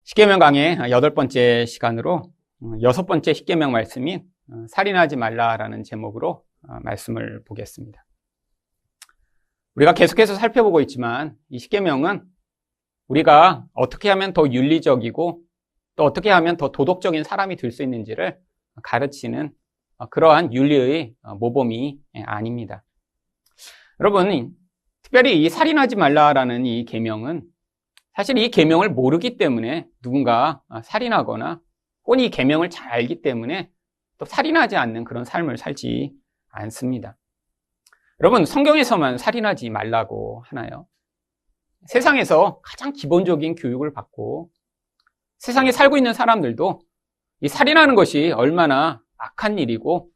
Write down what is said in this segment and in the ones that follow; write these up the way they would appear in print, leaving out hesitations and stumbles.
십계명 강의 8번째 시간으로 6번째 십계명 말씀인 살인하지 말라라는 제목으로 말씀을 보겠습니다. 우리가 계속해서 살펴보고 있지만 이 십계명은 우리가 어떻게 하면 더 윤리적이고 또 어떻게 하면 더 도덕적인 사람이 될 수 있는지를 가르치는 그러한 윤리의 모범이 아닙니다. 여러분, 특별히 이 살인하지 말라라는 이 계명은 사실 이 계명을 모르기 때문에 누군가 살인하거나 혹은 이 계명을 잘 알기 때문에 또 살인하지 않는 그런 삶을 살지 않습니다. 여러분, 성경에서만 살인하지 말라고 하나요? 세상에서 가장 기본적인 교육을 받고 세상에 살고 있는 사람들도 이 살인하는 것이 얼마나 악한 일이고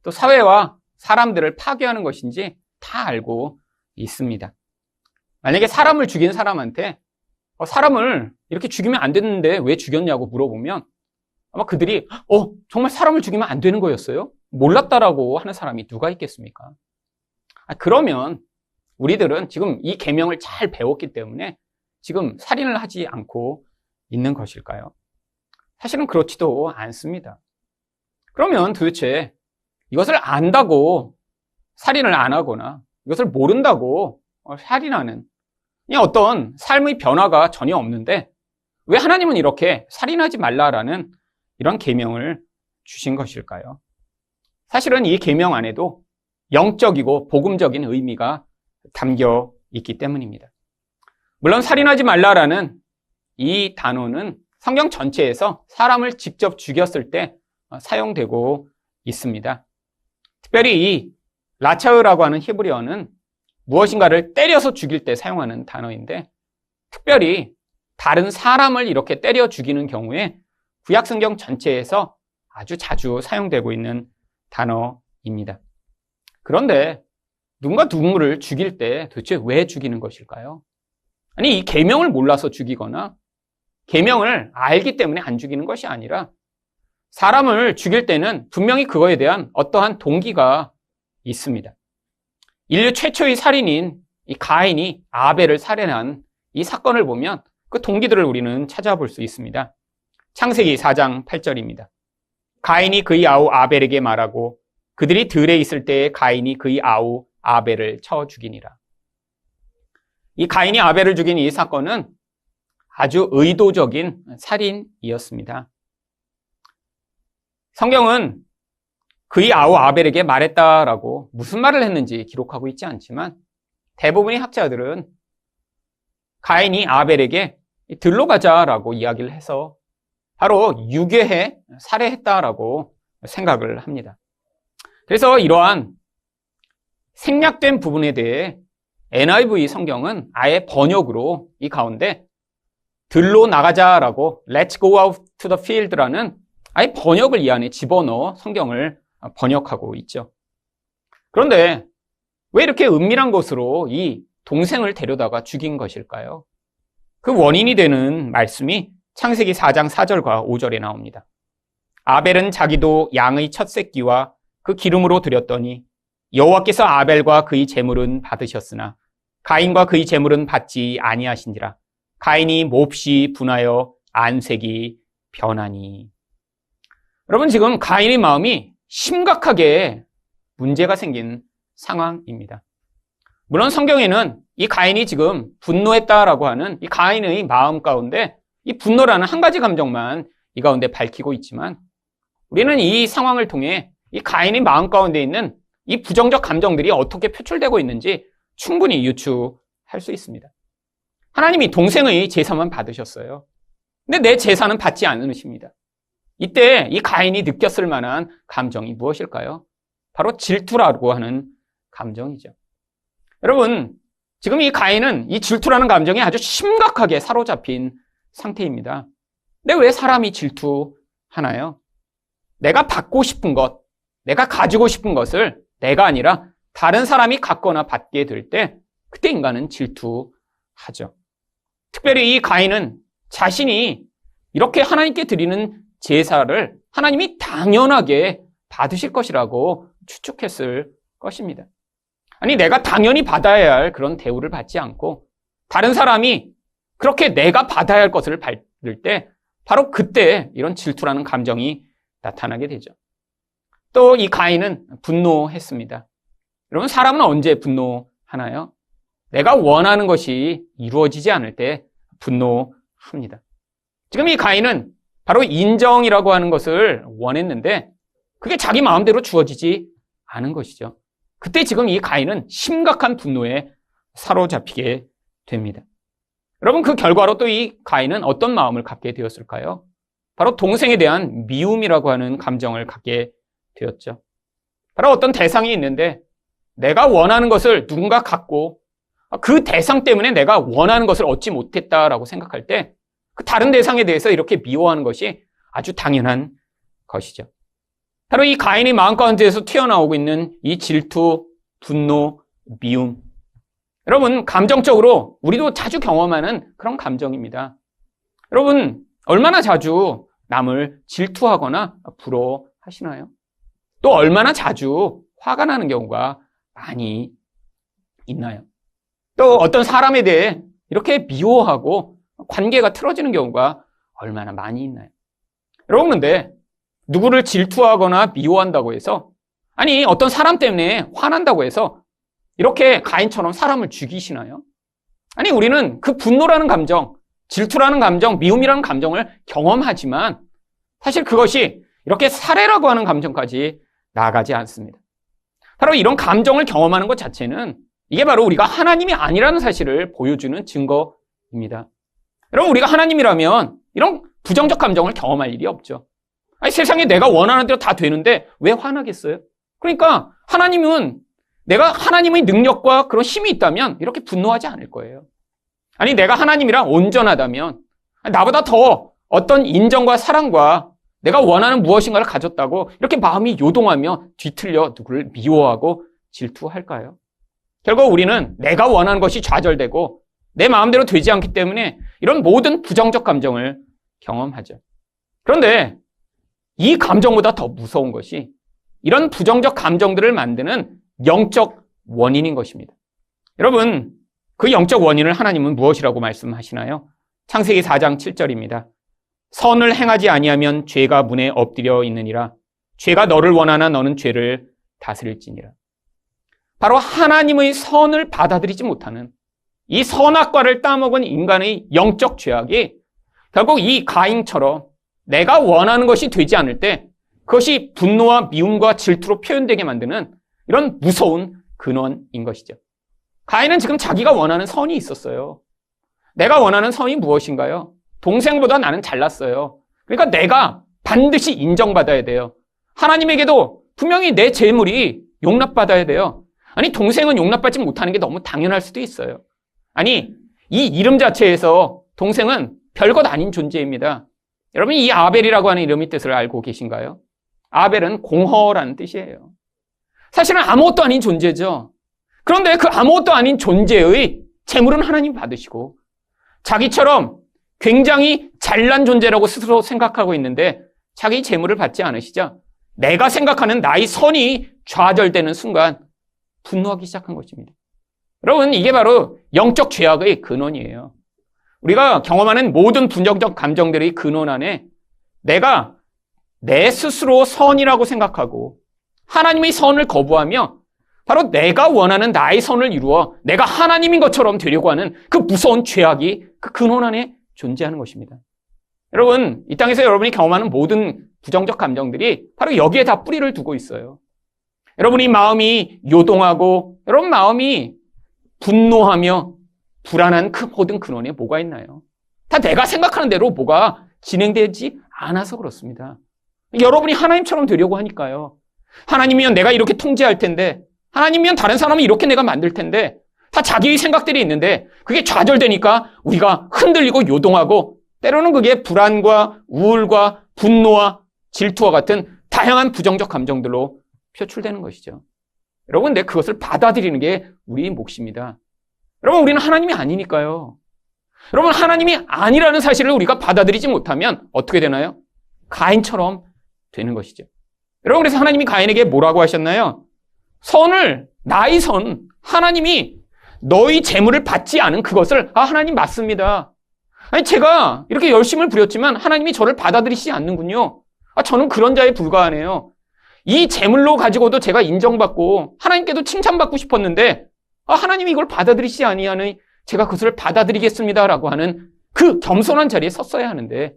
또 사회와 사람들을 파괴하는 것인지 다 알고 있습니다. 만약에 사람을 죽인 사람한테 사람을 이렇게 죽이면 안 되는데 왜 죽였냐고 물어보면 아마 그들이 정말 사람을 죽이면 안 되는 거였어요? 몰랐다라고 하는 사람이 누가 있겠습니까? 그러면 우리들은 지금 이 계명을 잘 배웠기 때문에 지금 살인을 하지 않고 있는 것일까요? 사실은 그렇지도 않습니다. 그러면 도대체 이것을 안다고 살인을 안 하거나 이것을 모른다고 살인하는 어떤 삶의 변화가 전혀 없는데 왜 하나님은 이렇게 살인하지 말라라는 이런 계명을 주신 것일까요? 사실은 이 계명 안에도 영적이고 복음적인 의미가 담겨 있기 때문입니다. 물론 살인하지 말라라는 이 단어는 성경 전체에서 사람을 직접 죽였을 때 사용되고 있습니다. 특별히 이 라차흐라고 하는 히브리어는 무엇인가를 때려서 죽일 때 사용하는 단어인데 특별히 다른 사람을 이렇게 때려 죽이는 경우에 구약성경 전체에서 아주 자주 사용되고 있는 단어입니다. 그런데 누군가를 죽일 때 도대체 왜 죽이는 것일까요? 아니, 이 계명을 몰라서 죽이거나 계명을 알기 때문에 안 죽이는 것이 아니라 사람을 죽일 때는 분명히 그거에 대한 어떠한 동기가 있습니다. 인류 최초의 살인인 이 가인이 아벨을 살해한 이 사건을 보면 그 동기들을 우리는 찾아볼 수 있습니다. 창세기 4장 8절입니다. 가인이 그의 아우 아벨에게 말하고 그들이 들에 있을 때에 가인이 그의 아우 아벨을 쳐 죽이니라. 이 가인이 아벨을 죽인 이 사건은 아주 의도적인 살인이었습니다. 성경은 그의 아우 아벨에게 말했다라고 무슨 말을 했는지 기록하고 있지 않지만 대부분의 학자들은 가인이 아벨에게 들로 가자라고 이야기를 해서 바로 유괴해 살해했다라고 생각을 합니다. 그래서 이러한 생략된 부분에 대해 NIV 성경은 아예 번역으로 이 가운데 들로 나가자라고 Let's go out to the field라는 아예 번역을 이 안에 집어넣어 성경을 번역하고 있죠. 그런데 왜 이렇게 은밀한 것으로 이 동생을 데려다가 죽인 것일까요? 그 원인이 되는 말씀이 창세기 4장 4절과 5절에 나옵니다. 아벨은 자기도 양의 첫 새끼와 그 기름으로 드렸더니 여호와께서 아벨과 그의 제물은 받으셨으나 가인과 그의 제물은 받지 아니하신지라. 가인이 몹시 분하여 안색이 변하니. 여러분, 지금 가인의 마음이 심각하게 문제가 생긴 상황입니다. 물론 성경에는 이 가인이 지금 분노했다라고 하는 이 가인의 마음 가운데 이 분노라는 한 가지 감정만 이 가운데 밝히고 있지만 우리는 이 상황을 통해 이 가인의 마음 가운데 있는 이 부정적 감정들이 어떻게 표출되고 있는지 충분히 유추할 수 있습니다. 하나님이 동생의 제사만 받으셨어요. 근데 내 제사는 받지 않으십니다. 이때 이 가인이 느꼈을 만한 감정이 무엇일까요? 바로 질투라고 하는 감정이죠. 여러분, 지금 이 가인은 이 질투라는 감정에 아주 심각하게 사로잡힌 상태입니다. 근데 왜 사람이 질투하나요? 내가 받고 싶은 것, 내가 가지고 싶은 것을 내가 아니라 다른 사람이 갖거나 받게 될 때 그때 인간은 질투하죠. 특별히 이 가인은 자신이 이렇게 하나님께 드리는 제사를 하나님이 당연하게 받으실 것이라고 추측했을 것입니다. 아니, 내가 당연히 받아야 할 그런 대우를 받지 않고 다른 사람이 그렇게 내가 받아야 할 것을 때 바로 그때 이런 질투라는 감정이 나타나게 되죠. 또 이 가인은 분노했습니다. 여러분, 사람은 언제 분노하나요? 내가 원하는 것이 이루어지지 않을 때 분노합니다. 지금 이 가인은 바로 인정이라고 하는 것을 원했는데 그게 자기 마음대로 주어지지 않은 것이죠. 그때 지금 이 가인은 심각한 분노에 사로잡히게 됩니다. 여러분, 그 결과로 또 이 가인은 어떤 마음을 갖게 되었을까요? 바로 동생에 대한 미움이라고 하는 감정을 갖게 되었죠. 바로 어떤 대상이 있는데 내가 원하는 것을 누군가 갖고 그 대상 때문에 내가 원하는 것을 얻지 못했다라고 생각할 때 그 다른 대상에 대해서 이렇게 미워하는 것이 아주 당연한 것이죠. 바로 이 가인의 마음 가운데에서 튀어나오고 있는 이 질투, 분노, 미움. 여러분, 감정적으로 우리도 자주 경험하는 그런 감정입니다. 여러분, 얼마나 자주 남을 질투하거나 부러워하시나요? 또 얼마나 자주 화가 나는 경우가 많이 있나요? 또 어떤 사람에 대해 이렇게 미워하고 관계가 틀어지는 경우가 얼마나 많이 있나요? 여러분, 근데 누구를 질투하거나 미워한다고 해서, 아니 어떤 사람 때문에 화난다고 해서 이렇게 가인처럼 사람을 죽이시나요? 아니, 우리는 그 분노라는 감정, 질투라는 감정, 미움이라는 감정을 경험하지만 사실 그것이 이렇게 살해라고 하는 감정까지 나아가지 않습니다. 바로 이런 감정을 경험하는 것 자체는 이게 바로 우리가 하나님이 아니라는 사실을 보여주는 증거입니다. 여러분, 우리가 하나님이라면 이런 부정적 감정을 경험할 일이 없죠. 아니, 세상에 내가 원하는 대로 다 되는데 왜 화나겠어요? 그러니까 하나님의 능력과 그런 힘이 있다면 이렇게 분노하지 않을 거예요. 아니, 내가 하나님이랑 온전하다면 나보다 더 어떤 인정과 사랑과 내가 원하는 무엇인가를 가졌다고 이렇게 마음이 요동하며 뒤틀려 누구를 미워하고 질투할까요? 결국 우리는 내가 원하는 것이 좌절되고 내 마음대로 되지 않기 때문에 이런 모든 부정적 감정을 경험하죠. 그런데 이 감정보다 더 무서운 것이 이런 부정적 감정들을 만드는 영적 원인인 것입니다. 여러분, 그 영적 원인을 하나님은 무엇이라고 말씀하시나요? 창세기 4장 7절입니다. 선을 행하지 아니하면 죄가 문에 엎드려 있느니라. 죄가 너를 원하나 너는 죄를 다스릴지니라. 바로 하나님의 선을 받아들이지 못하는 이 선악과를 따먹은 인간의 영적 죄악이 결국 이 가인처럼 내가 원하는 것이 되지 않을 때 그것이 분노와 미움과 질투로 표현되게 만드는 이런 무서운 근원인 것이죠. 가인은 지금 자기가 원하는 선이 있었어요. 내가 원하는 선이 무엇인가요? 동생보다 나는 잘났어요. 그러니까 내가 반드시 인정받아야 돼요. 하나님에게도 분명히 내 재물이 용납받아야 돼요. 아니, 동생은 용납받지 못하는 게 너무 당연할 수도 있어요. 아니, 이 이름 자체에서 동생은 별것 아닌 존재입니다. 여러분, 이 아벨이라고 하는 이름의 뜻을 알고 계신가요? 아벨은 공허라는 뜻이에요. 사실은 아무것도 아닌 존재죠. 그런데 그 아무것도 아닌 존재의 재물은 하나님 받으시고 자기처럼 굉장히 잘난 존재라고 스스로 생각하고 있는데 자기 재물을 받지 않으시자 내가 생각하는 나의 선이 좌절되는 순간 분노하기 시작한 것입니다. 여러분, 이게 바로 영적 죄악의 근원이에요. 우리가 경험하는 모든 부정적 감정들의 근원 안에 내가 내 스스로 선이라고 생각하고 하나님의 선을 거부하며 바로 내가 원하는 나의 선을 이루어 내가 하나님인 것처럼 되려고 하는 그 무서운 죄악이 그 근원 안에 존재하는 것입니다. 여러분, 이 땅에서 여러분이 경험하는 모든 부정적 감정들이 바로 여기에 다 뿌리를 두고 있어요. 여러분이 마음이 요동하고 여러분 마음이 분노하며 불안한 그 모든 근원에 뭐가 있나요? 다 내가 생각하는 대로 뭐가 진행되지 않아서 그렇습니다. 여러분이 하나님처럼 되려고 하니까요. 하나님이면 내가 이렇게 통제할 텐데, 하나님이면 다른 사람을 이렇게 내가 만들 텐데, 다 자기의 생각들이 있는데 그게 좌절되니까 우리가 흔들리고 요동하고 때로는 그게 불안과 우울과 분노와 질투와 같은 다양한 부정적 감정들로 표출되는 것이죠. 여러분, 근데 그것을 받아들이는 게 우리의 몫입니다. 여러분, 우리는 하나님이 아니니까요. 여러분, 하나님이 아니라는 사실을 우리가 받아들이지 못하면 어떻게 되나요? 가인처럼 되는 것이죠. 여러분, 그래서 하나님이 가인에게 뭐라고 하셨나요? 나의 선, 하나님이 너희 재물을 받지 않은 그것을, 하나님 맞습니다. 아니, 제가 이렇게 열심을 부렸지만 하나님이 저를 받아들이시지 않는군요. 저는 그런 자에 불과하네요. 이 재물로 가지고도 제가 인정받고 하나님께도 칭찬받고 싶었는데 하나님이 이걸 받아들이시지 아니하니 제가 그것을 받아들이겠습니다라고 하는 그 겸손한 자리에 섰어야 하는데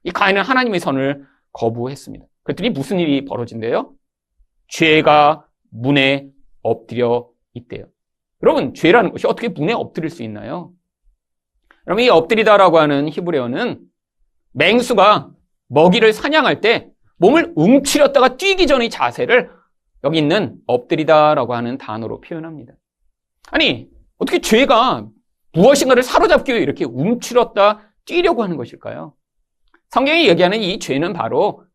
이 가인은 하나님의 선을 거부했습니다. 그랬더니 무슨 일이 벌어진대요? 죄가 문에 엎드려 있대요. 여러분, 죄라는 것이 어떻게 문에 엎드릴 수 있나요? 여러분, 이 엎드리다라고 하는 히브리어는 맹수가 먹이를 사냥할 때 몸을 움츠렸다가 뛰기 전의 자세를 여기 있는 엎드리다라고 하는 단어로 표현합니다. 아니, 어떻게 죄가 무엇인가를 사로잡기 위해 이렇게 움츠렸다 뛰려고 하는 것일까요? 성경이 얘기하는 이 죄는 바로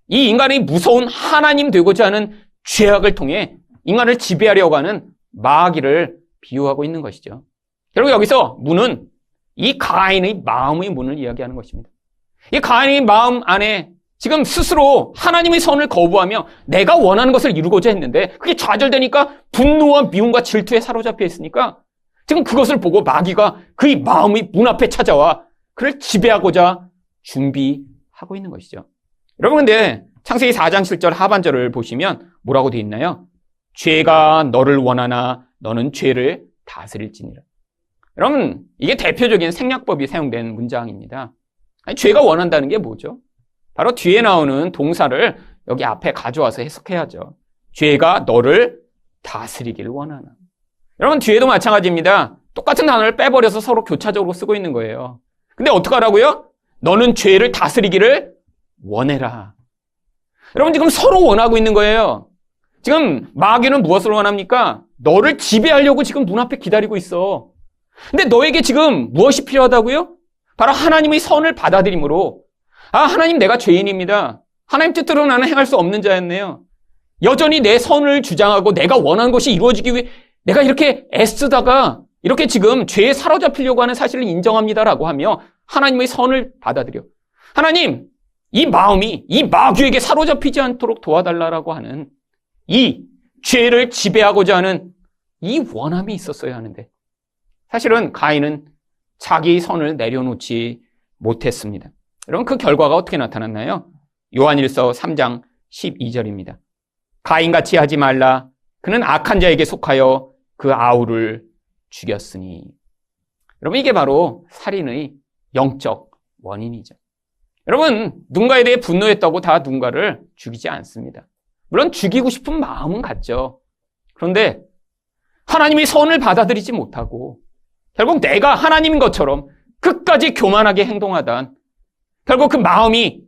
이 인간의 무서운 하나님 되고자 하는 죄악을 통해 인간을 지배하려고 하는 마귀를 비유하고 있는 것이죠. 결국 여기서 문은 이 가인의 마음의 문을 이야기하는 것입니다. 이 가인의 마음 안에 지금 스스로 하나님의 선을 거부하며 내가 원하는 것을 이루고자 했는데 그게 좌절되니까 분노와 미움과 질투에 사로잡혀 있으니까 지금 그것을 보고 마귀가 그의 마음의 문 앞에 찾아와 그를 지배하고자 준비하고 있는 것이죠. 여러분, 근데 창세기 4장 7절 하반절을 보시면 뭐라고 되어 있나요? 죄가 너를 원하나 너는 죄를 다스릴지니라. 여러분, 이게 대표적인 생략법이 사용된 문장입니다. 아니, 죄가 원한다는 게 뭐죠? 바로 뒤에 나오는 동사를 여기 앞에 가져와서 해석해야죠. 죄가 너를 다스리기를 원하나. 여러분, 뒤에도 마찬가지입니다. 똑같은 단어를 빼버려서 서로 교차적으로 쓰고 있는 거예요. 근데 어떡하라고요? 너는 죄를 다스리기를 원해라. 여러분, 지금 서로 원하고 있는 거예요. 지금 마귀는 무엇을 원합니까? 너를 지배하려고 지금 눈앞에 기다리고 있어. 근데 너에게 지금 무엇이 필요하다고요? 바로 하나님의 선을 받아들임으로 하나님, 내가 죄인입니다. 하나님 뜻대로 나는 행할 수 없는 자였네요. 여전히 내 선을 주장하고 내가 원하는 것이 이루어지기 위해 내가 이렇게 애쓰다가 이렇게 지금 죄에 사로잡히려고 하는 사실을 인정합니다라고 하며 하나님의 선을 받아들여. 하나님, 이 마음이 이 마귀에게 사로잡히지 않도록 도와달라라고 하는 이 죄를 지배하고자 하는 이 원함이 있었어야 하는데 사실은 가인은 자기 선을 내려놓지 못했습니다. 여러분, 그 결과가 어떻게 나타났나요? 요한일서 3장 12절입니다. 가인같이 하지 말라. 그는 악한 자에게 속하여 그 아우를 죽였으니. 여러분, 이게 바로 살인의 영적 원인이죠. 여러분, 누군가에 대해 분노했다고 다 누군가를 죽이지 않습니다. 물론 죽이고 싶은 마음은 갖죠. 그런데 하나님의 선을 받아들이지 못하고 결국 내가 하나님인 것처럼 끝까지 교만하게 행동하던 결국 그 마음이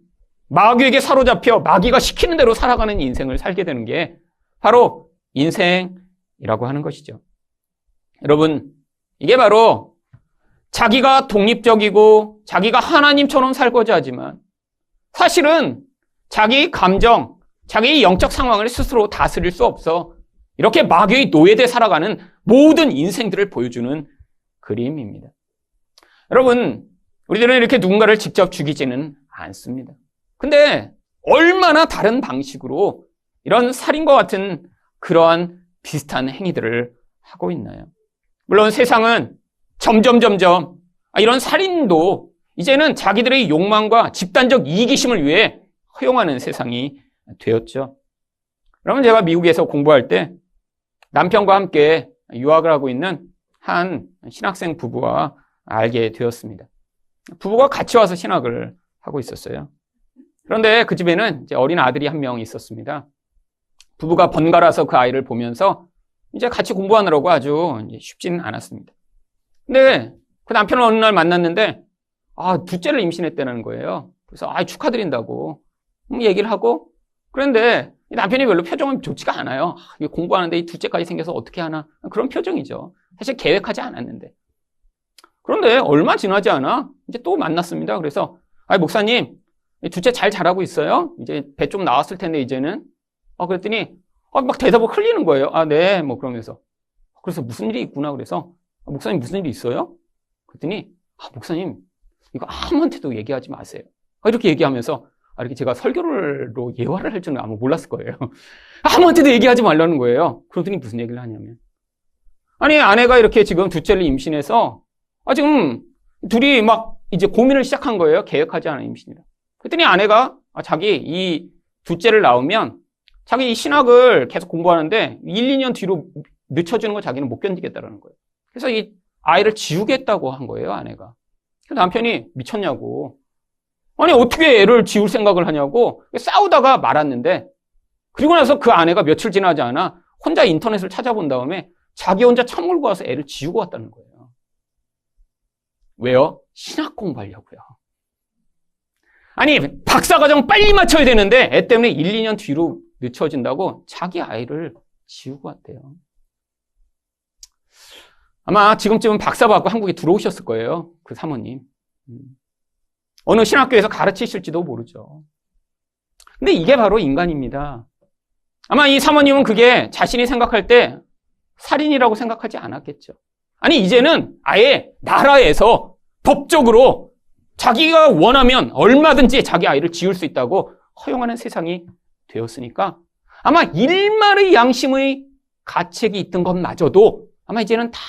마귀에게 사로잡혀 마귀가 시키는 대로 살아가는 인생을 살게 되는 게 바로 인생이라고 하는 것이죠. 여러분, 이게 바로 자기가 독립적이고 자기가 하나님처럼 살고자 하지만 사실은 자기 감정, 자기의 영적 상황을 스스로 다스릴 수 없어 이렇게 마귀의 노예돼 살아가는 모든 인생들을 보여주는 그림입니다. 여러분, 우리들은 이렇게 누군가를 직접 죽이지는 않습니다. 근데 얼마나 다른 방식으로 이런 살인과 같은 그러한 비슷한 행위들을 하고 있나요? 물론 세상은 점점 이런 살인도 이제는 자기들의 욕망과 집단적 이기심을 위해 허용하는 세상이 되었죠. 여러분, 제가 미국에서 공부할 때 남편과 함께 유학을 하고 있는 한 신학생 부부와 알게 되었습니다. 부부가 같이 와서 신학을 하고 있었어요. 그런데 그 집에는 이제 어린 아들이 한 명 있었습니다. 부부가 번갈아서 그 아이를 보면서 이제 같이 공부하느라고 아주 쉽지는 않았습니다. 근데 그 남편을 어느 날 만났는데 둘째를 임신했다는 거예요. 그래서 축하드린다고 얘기를 하고, 그런데 남편이 별로 표정은 좋지가 않아요. 공부하는데 이 둘째까지 생겨서 어떻게 하나, 그런 표정이죠. 사실 계획하지 않았는데. 그런데 얼마 지나지 않아 이제 또 만났습니다. 그래서 목사님, 둘째 잘 자라고 있어요? 이제 배 좀 나왔을 텐데 이제는. 그랬더니 막 대답을 흘리는 거예요. 네, 뭐 그러면서. 그래서 무슨 일이 있구나. 그래서 목사님 무슨 일이 있어요? 그랬더니 목사님, 이거 아무한테도 얘기하지 마세요. 이렇게 얘기하면서 이렇게 제가 설교로 예화를 할 줄은 아마 몰랐을 거예요. 아무한테도 얘기하지 말라는 거예요. 그러더니 무슨 얘기를 하냐면, 아내가 이렇게 지금 둘째를 임신해서 지금 둘이 막 이제 고민을 시작한 거예요. 계획하지 않은 임신이라. 그랬더니 아내가 자기 이 둘째를 낳으면 자기 이 신학을 계속 공부하는데 1, 2년 뒤로 늦춰주는 거 자기는 못 견디겠다라는 거예요. 그래서 이 아이를 지우겠다고 한 거예요, 아내가. 그래서 남편이 미쳤냐고. 아니, 어떻게 애를 지울 생각을 하냐고 싸우다가 말았는데, 그리고 나서 그 아내가 며칠 지나지 않아 혼자 인터넷을 찾아본 다음에 자기 혼자 차 몰고 와서 애를 지우고 왔다는 거예요. 왜요? 신학 공부하려고요. 아니, 박사과정 빨리 맞춰야 되는데 애 때문에 1, 2년 뒤로 늦춰진다고 자기 아이를 지우고 왔대요. 아마 지금쯤은 박사 받고 한국에 들어오셨을 거예요. 그 사모님. 어느 신학교에서 가르치실지도 모르죠. 근데 이게 바로 인간입니다. 아마 이 사모님은 그게 자신이 생각할 때 살인이라고 생각하지 않았겠죠. 아니, 이제는 아예 나라에서 법적으로 자기가 원하면 얼마든지 자기 아이를 지울 수 있다고 허용하는 세상이 되었으니까 아마 일말의 양심의 가책이 있던 것마저도 아마 이제는 다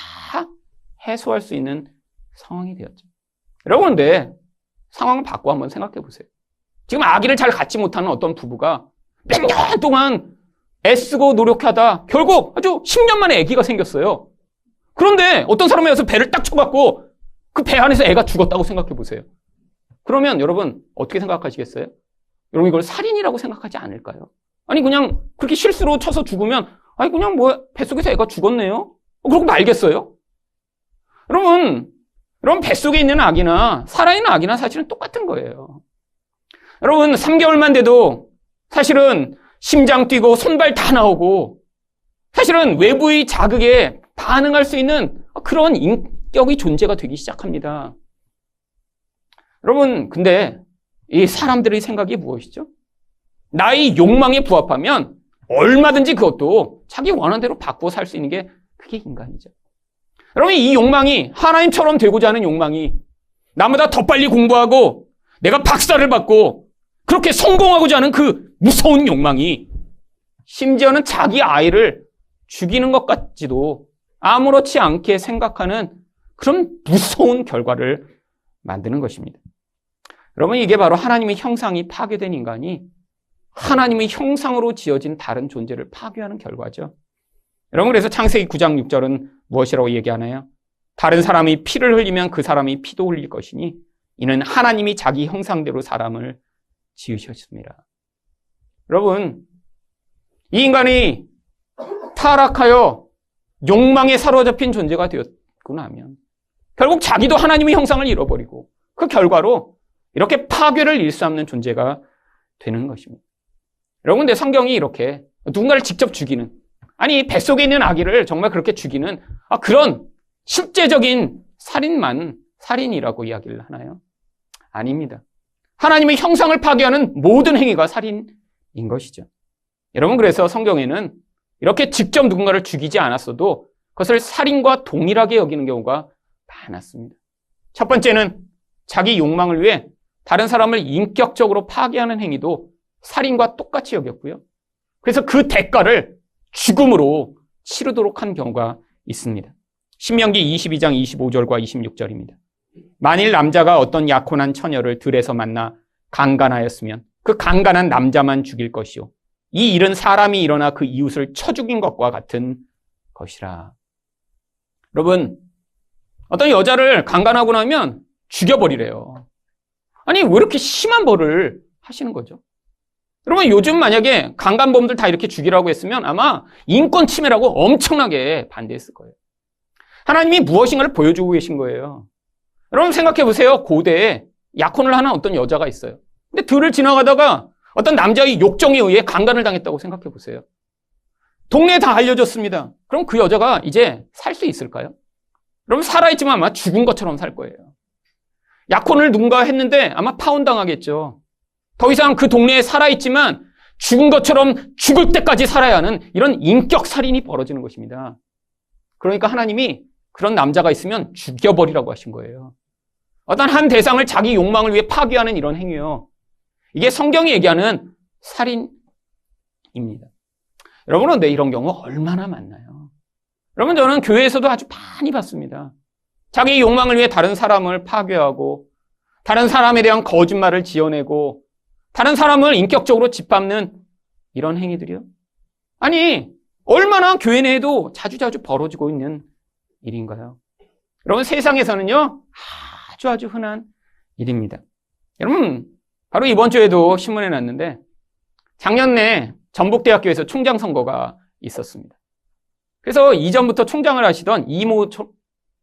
해소할 수 있는 상황이 되었죠. 여러분, 근데 상황을 바꿔 한번 생각해 보세요. 지금 아기를 잘 갖지 못하는 어떤 부부가 몇 년 동안 애쓰고 노력하다 결국 아주 10년 만에 아기가 생겼어요. 그런데 어떤 사람이 와서 배를 딱 쳐갖고 그 배 안에서 애가 죽었다고 생각해 보세요. 그러면 여러분 어떻게 생각하시겠어요? 여러분 이걸 살인이라고 생각하지 않을까요? 아니 그냥 그렇게 실수로 쳐서 죽으면 아니 그냥 뭐 뱃속에서 애가 죽었네요? 그러고 말겠어요? 여러분 뱃속에 있는 아기나 살아있는 아기나 사실은 똑같은 거예요. 여러분 3개월만 돼도 사실은 심장 뛰고 손발 다 나오고 사실은 외부의 자극에 반응할 수 있는 그런 인격의 존재가 되기 시작합니다. 여러분 근데 이 사람들의 생각이 무엇이죠? 나의 욕망에 부합하면 얼마든지 그것도 자기 원하는 대로 바꾸어 살 수 있는 게 그게 인간이죠. 여러분 이 욕망이 하나님처럼 되고자 하는 욕망이 나보다 더 빨리 공부하고 내가 박사를 받고 그렇게 성공하고자 하는 그 무서운 욕망이 심지어는 자기 아이를 죽이는 것 같지도 아무렇지 않게 생각하는 그런 무서운 결과를 만드는 것입니다. 여러분 이게 바로 하나님의 형상이 파괴된 인간이 하나님의 형상으로 지어진 다른 존재를 파괴하는 결과죠. 여러분 그래서 창세기 9장 6절은 무엇이라고 얘기하나요? 다른 사람이 피를 흘리면 그 사람이 피도 흘릴 것이니 이는 하나님이 자기 형상대로 사람을 지으셨습니다. 여러분 이 인간이 타락하여 욕망에 사로잡힌 존재가 되었고 나면 결국 자기도 하나님의 형상을 잃어버리고 그 결과로 이렇게 파괴를 일삼는 존재가 되는 것입니다. 여러분 근데 성경이 이렇게 누군가를 직접 죽이는 아니 뱃속에 있는 아기를 정말 그렇게 죽이는 그런 실제적인 살인만 살인이라고 이야기를 하나요? 아닙니다. 하나님의 형상을 파괴하는 모든 행위가 살인인 것이죠. 여러분 그래서 성경에는 이렇게 직접 누군가를 죽이지 않았어도 그것을 살인과 동일하게 여기는 경우가 많았습니다. 첫 번째는 자기 욕망을 위해 다른 사람을 인격적으로 파괴하는 행위도 살인과 똑같이 여겼고요. 그래서 그 대가를 죽음으로 치르도록 한 경우가 있습니다. 신명기 22장 25절과 26절입니다. 만일 남자가 어떤 약혼한 처녀를 들에서 만나 강간하였으면 그 강간한 남자만 죽일 것이요. 이 일은 사람이 일어나 그 이웃을 쳐 죽인 것과 같은 것이라. 여러분, 어떤 여자를 강간하고 나면 죽여버리래요. 아니, 왜 이렇게 심한 벌을 하시는 거죠? 여러분, 요즘 만약에 강간범들 다 이렇게 죽이라고 했으면 아마 인권 침해라고 엄청나게 반대했을 거예요. 하나님이 무엇인가를 보여주고 계신 거예요. 여러분 생각해 보세요. 고대에 약혼을 하는 어떤 여자가 있어요. 근데 들을 지나가다가 어떤 남자의 욕정에 의해 강간을 당했다고 생각해 보세요. 동네에 다 알려졌습니다. 그럼 그 여자가 이제 살 수 있을까요? 여러분 살아있지만 아마 죽은 것처럼 살 거예요. 약혼을 누군가 했는데 아마 파혼당하겠죠. 더 이상 그 동네에 살아있지만 죽은 것처럼 죽을 때까지 살아야 하는 이런 인격살인이 벌어지는 것입니다. 그러니까 하나님이 그런 남자가 있으면 죽여버리라고 하신 거예요. 어떤 한 대상을 자기 욕망을 위해 파괴하는 이런 행위요. 이게 성경이 얘기하는 살인입니다. 여러분은 근데 이런 경우 얼마나 많나요? 여러분 저는 교회에서도 아주 많이 봤습니다. 자기 욕망을 위해 다른 사람을 파괴하고 다른 사람에 대한 거짓말을 지어내고 다른 사람을 인격적으로 짓밟는 이런 행위들이요. 아니, 얼마나 교회 내에도 자주자주 벌어지고 있는 일인가요? 여러분, 세상에서는요, 아주 흔한 일입니다. 여러분, 바로 이번 주에도 신문에 났는데 작년 내 전북대학교에서 총장 선거가 있었습니다. 그래서 이전부터 총장을 하시던 이모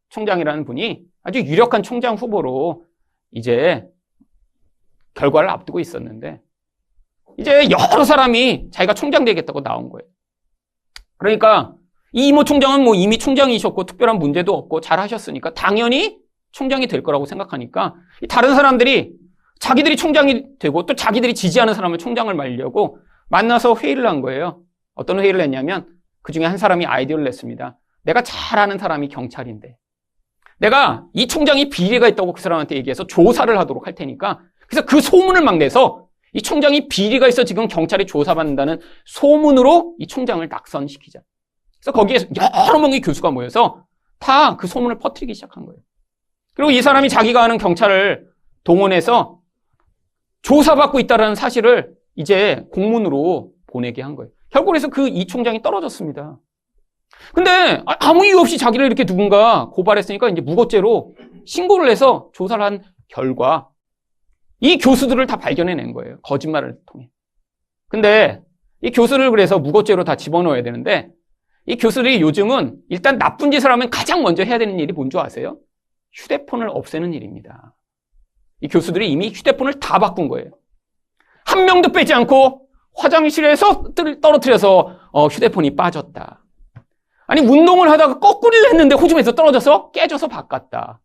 총장이라는 분이 아주 유력한 총장 후보로 이제 결과를 앞두고 있었는데 이제 여러 사람이 자기가 총장 되겠다고 나온 거예요. 그러니까 이 이모 총장은 뭐 이미 총장이셨고 특별한 문제도 없고 잘하셨으니까 당연히 총장이 될 거라고 생각하니까 다른 사람들이 자기들이 총장이 되고 또 자기들이 지지하는 사람을 총장을 말려고 만나서 회의를 한 거예요. 어떤 회의를 했냐면 그 중에 한 사람이 아이디어를 냈습니다. 내가 잘 아는 사람이 경찰인데 내가 이 총장이 비리가 있다고 그 사람한테 얘기해서 조사를 하도록 할 테니까 그래서 그 소문을 막 내서 이 총장이 비리가 있어 지금 경찰이 조사받는다는 소문으로 이 총장을 낙선시키자. 그래서 거기에 여러 명의 교수가 모여서 다 그 소문을 퍼뜨리기 시작한 거예요. 그리고 이 사람이 자기가 아는 경찰을 동원해서 조사받고 있다는 사실을 이제 공문으로 보내게 한 거예요. 결국 그래서 그 이 총장이 떨어졌습니다. 근데 아무 이유 없이 자기를 이렇게 누군가 고발했으니까 이제 무고죄로 신고를 해서 조사를 한 결과 이 교수들을 다 발견해낸 거예요. 거짓말을 통해. 근데 이 교수를 그래서 무고죄로 다 집어넣어야 되는데 이 교수들이 요즘은 일단 나쁜 짓을 하면 가장 먼저 해야 되는 일이 뭔지 아세요? 휴대폰을 없애는 일입니다. 이 교수들이 이미 휴대폰을 다 바꾼 거예요. 한 명도 빼지 않고 화장실에서 떨어뜨려서 휴대폰이 빠졌다. 아니 운동을 하다가 거꾸로 했는데 호주머니에서 떨어져서 깨져서 바꿨다.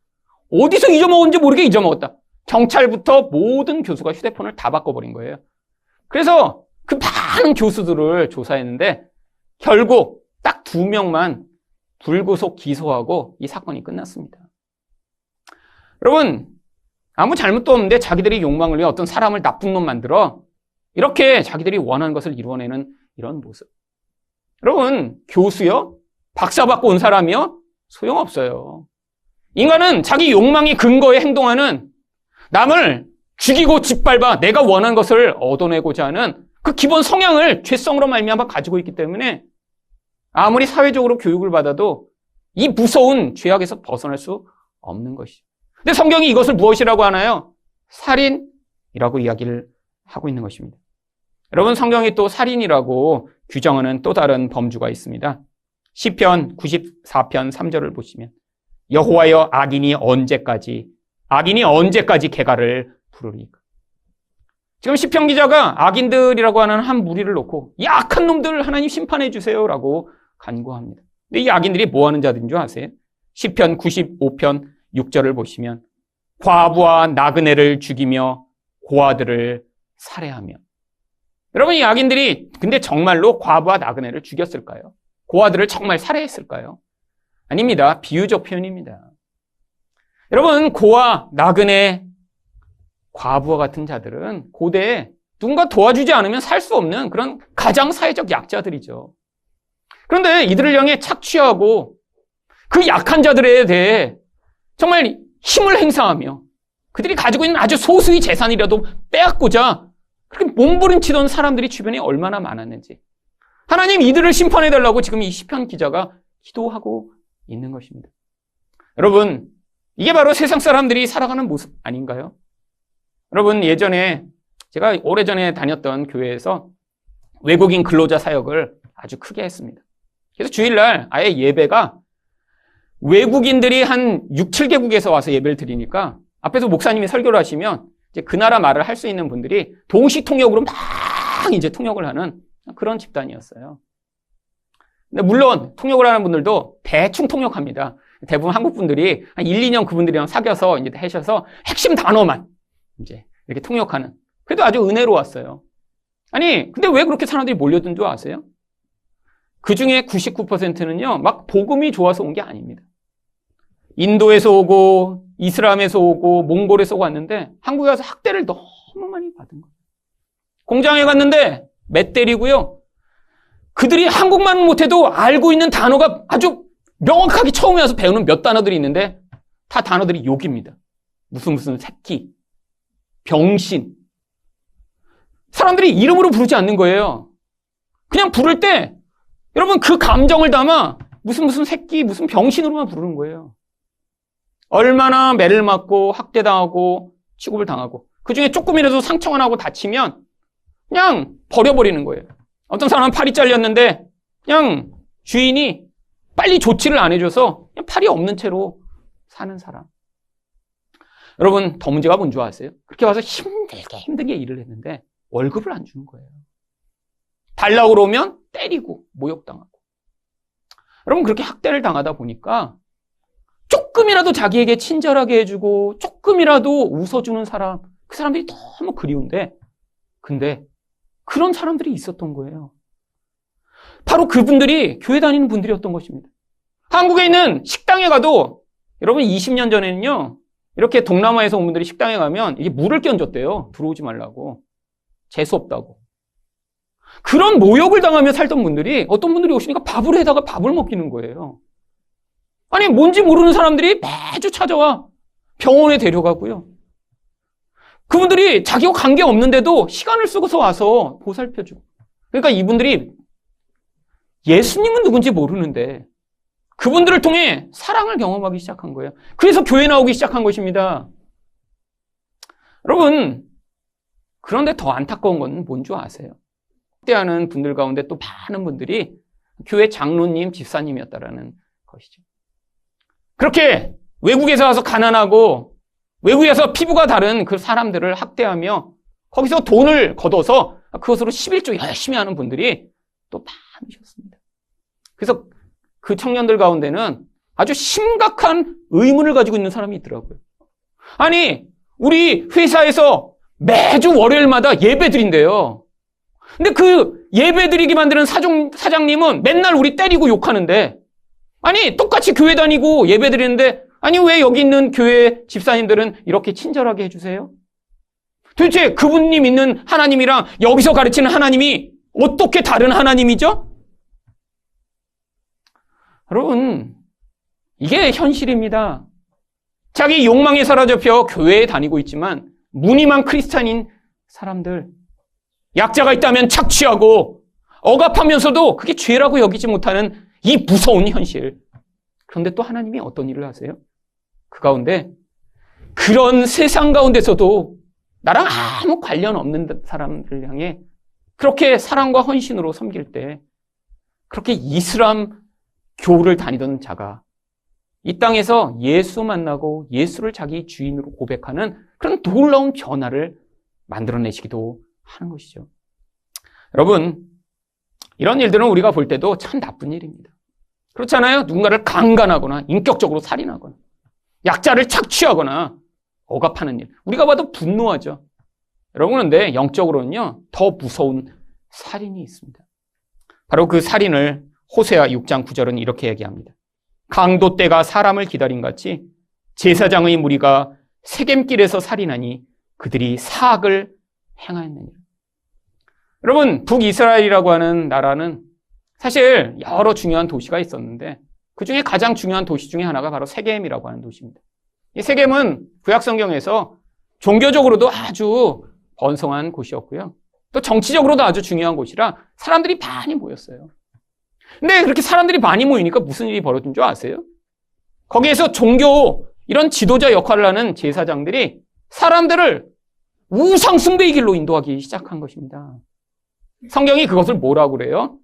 어디서 잊어먹었는지 모르게 잊어먹었다. 경찰부터 모든 교수가 휴대폰을 다 바꿔버린 거예요. 그래서 그 많은 교수들을 조사했는데 결국 딱 2명만 불구속 기소하고 이 사건이 끝났습니다. 여러분, 아무 잘못도 없는데 자기들이 욕망을 위해 어떤 사람을 나쁜 놈 만들어 이렇게 자기들이 원하는 것을 이루어내는 이런 모습. 여러분, 교수요? 박사 받고 온 사람이요? 소용없어요. 인간은 자기 욕망이 근거에 행동하는 남을 죽이고 짓밟아 내가 원하는 것을 얻어내고자 하는 그 기본 성향을 죄성으로 말미암아 가지고 있기 때문에 아무리 사회적으로 교육을 받아도 이 무서운 죄악에서 벗어날 수 없는 것이죠. 근데 성경이 이것을 무엇이라고 하나요? 살인이라고 이야기를 하고 있는 것입니다. 여러분, 성경이 또 살인이라고 규정하는 또 다른 범주가 있습니다. 시편 94편 3절을 보시면 여호와여 악인이 언제까지 개가를 부르리까. 지금 시편 기자가 악인들이라고 하는 한 무리를 놓고 이 악한 놈들 하나님 심판해 주세요라고 간구합니다. 근데 이 악인들이 뭐 하는 자들인 줄 아세요? 시편 95편 6절을 보시면 과부와 나그네를 죽이며 고아들을 살해하며. 여러분, 이 악인들이 근데 정말로 과부와 나그네를 죽였을까요? 고아들을 정말 살해했을까요? 아닙니다. 비유적 표현입니다. 여러분, 고아, 나그네, 과부와 같은 자들은 고대에 누군가 도와주지 않으면 살 수 없는 그런 가장 사회적 약자들이죠. 그런데 이들을 향해 착취하고 그 약한 자들에 대해 정말 힘을 행사하며 그들이 가지고 있는 아주 소수의 재산이라도 빼앗고자 그렇게 몸부림치던 사람들이 주변에 얼마나 많았는지 하나님 이들을 심판해달라고 지금 이 시편 기자가 기도하고 있는 것입니다. 여러분, 이게 바로 세상 사람들이 살아가는 모습 아닌가요? 여러분, 예전에 제가 오래전에 다녔던 교회에서 외국인 근로자 사역을 아주 크게 했습니다. 그래서 주일날 아예 예배가 외국인들이 한 6, 7개국에서 와서 예배를 드리니까 앞에서 목사님이 설교를 하시면 이제 그 나라 말을 할 수 있는 분들이 동시 통역으로 막 이제 통역을 하는 그런 집단이었어요. 근데 물론 통역을 하는 분들도 대충 통역합니다. 대부분 한국 분들이 한 1, 2년 그분들이랑 사귀어서 이제 하셔서 핵심 단어만 이제 이렇게 통역하는. 그래도 아주 은혜로웠어요. 아니, 근데 왜 그렇게 사람들이 몰려든 줄 아세요? 그 중에 99%는요, 막 복음이 좋아서 온 게 아닙니다. 인도에서 오고, 이슬람에서 오고, 몽골에서 오고 왔는데, 한국에 와서 학대를 너무 많이 받은 거예요. 공장에 갔는데, 맷때리고요. 그들이 한국만 못해도 알고 있는 단어가 아주 명확하게 처음에 와서 배우는 몇 단어들이 있는데, 다 단어들이 욕입니다. 무슨 새끼, 병신. 사람들이 이름으로 부르지 않는 거예요. 그냥 부를 때 여러분 그 감정을 담아 무슨 새끼, 무슨 병신으로만 부르는 거예요. 얼마나 매를 맞고 학대당하고 취급을 당하고 그중에 조금이라도 상처가 나고 다치면 그냥 버려버리는 거예요. 어떤 사람은 팔이 잘렸는데 그냥 주인이 빨리 조치를 안 해줘서 그냥 팔이 없는 채로 사는 사람. 여러분 더 문제가 뭔지 아세요? 그렇게 와서 힘들게 일을 했는데 월급을 안 주는 거예요. 달라고 그러면 때리고 모욕당하고. 여러분 그렇게 학대를 당하다 보니까 조금이라도 자기에게 친절하게 해주고 조금이라도 웃어주는 사람, 그 사람들이 너무 그리운데 근데 그런 사람들이 있었던 거예요. 바로 그분들이 교회 다니는 분들이었던 것입니다. 한국에 있는 식당에 가도 여러분 20년 전에는요 이렇게 동남아에서 온 분들이 식당에 가면 이게 물을 끼얹었대요. 들어오지 말라고. 재수없다고. 그런 모욕을 당하며 살던 분들이 어떤 분들이 오시니까 밥을 해다가 밥을 먹이는 거예요. 아니 뭔지 모르는 사람들이 매주 찾아와 병원에 데려가고요. 그분들이 자기와 관계없는데도 시간을 쓰고서 와서 보살펴주고. 그러니까 이분들이 예수님은 누군지 모르는데 그분들을 통해 사랑을 경험하기 시작한 거예요. 그래서 교회 나오기 시작한 것입니다. 여러분 그런데 더 안타까운 건 뭔 줄 아세요? 학대하는 분들 가운데 또 많은 분들이 교회 장로님, 집사님이었다라는 것이죠. 그렇게 외국에서 와서 가난하고 외국에서 피부가 다른 그 사람들을 학대하며 거기서 돈을 걷어서 그것으로 11조 열심히 하는 분들이 또 많으셨습니다. 그래서 그 청년들 가운데는 아주 심각한 의문을 가지고 있는 사람이 있더라고요. 아니, 우리 회사에서 매주 월요일마다 예배 드린대요. 근데 그 예배 드리게 만드는 사장님은 맨날 우리 때리고 욕하는데, 아니, 똑같이 교회 다니고 예배 드리는데, 아니, 왜 여기 있는 교회 집사님들은 이렇게 친절하게 해주세요? 도대체 그분님 있는 하나님이랑 여기서 가르치는 하나님이 어떻게 다른 하나님이죠? 여러분, 이게 현실입니다. 자기 욕망에 사로잡혀 교회에 다니고 있지만 무늬만 크리스찬인 사람들, 약자가 있다면 착취하고 억압하면서도 그게 죄라고 여기지 못하는 이 무서운 현실. 그런데 또 하나님이 어떤 일을 하세요? 그 가운데 그런 세상 가운데서도 나랑 아무 관련 없는 사람들 향해 그렇게 사랑과 헌신으로 섬길 때 그렇게 이슬람 교를 다니던 자가 이 땅에서 예수 만나고 예수를 자기 주인으로 고백하는 그런 놀라운 변화를 만들어내시기도 하는 것이죠. 여러분, 이런 일들은 우리가 볼 때도 참 나쁜 일입니다. 그렇잖아요? 누군가를 강간하거나 인격적으로 살인하거나 약자를 착취하거나 억압하는 일. 우리가 봐도 분노하죠. 여러분, 그런데 영적으로는요, 더 무서운 살인이 있습니다. 바로 그 살인을 호세아 6장 9절은 이렇게 얘기합니다. 강도 때가 사람을 기다린 같이 제사장의 무리가 세겜길에서 살인하니 그들이 사악을 행하였느니라. 여러분, 북이스라엘이라고 하는 나라는 사실 여러 중요한 도시가 있었는데 그 중에 가장 중요한 도시 중에 하나가 바로 세겜이라고 하는 도시입니다. 이 세겜은 구약 성경에서 종교적으로도 아주 번성한 곳이었고요. 또 정치적으로도 아주 중요한 곳이라 사람들이 많이 모였어요. 근데 그렇게 사람들이 많이 모이니까 무슨 일이 벌어진 줄 아세요? 거기에서 종교 이런 지도자 역할을 하는 제사장들이 사람들을 우상 숭배의 길로 인도하기 시작한 것입니다. 성경이 그것을 뭐라고 그래요?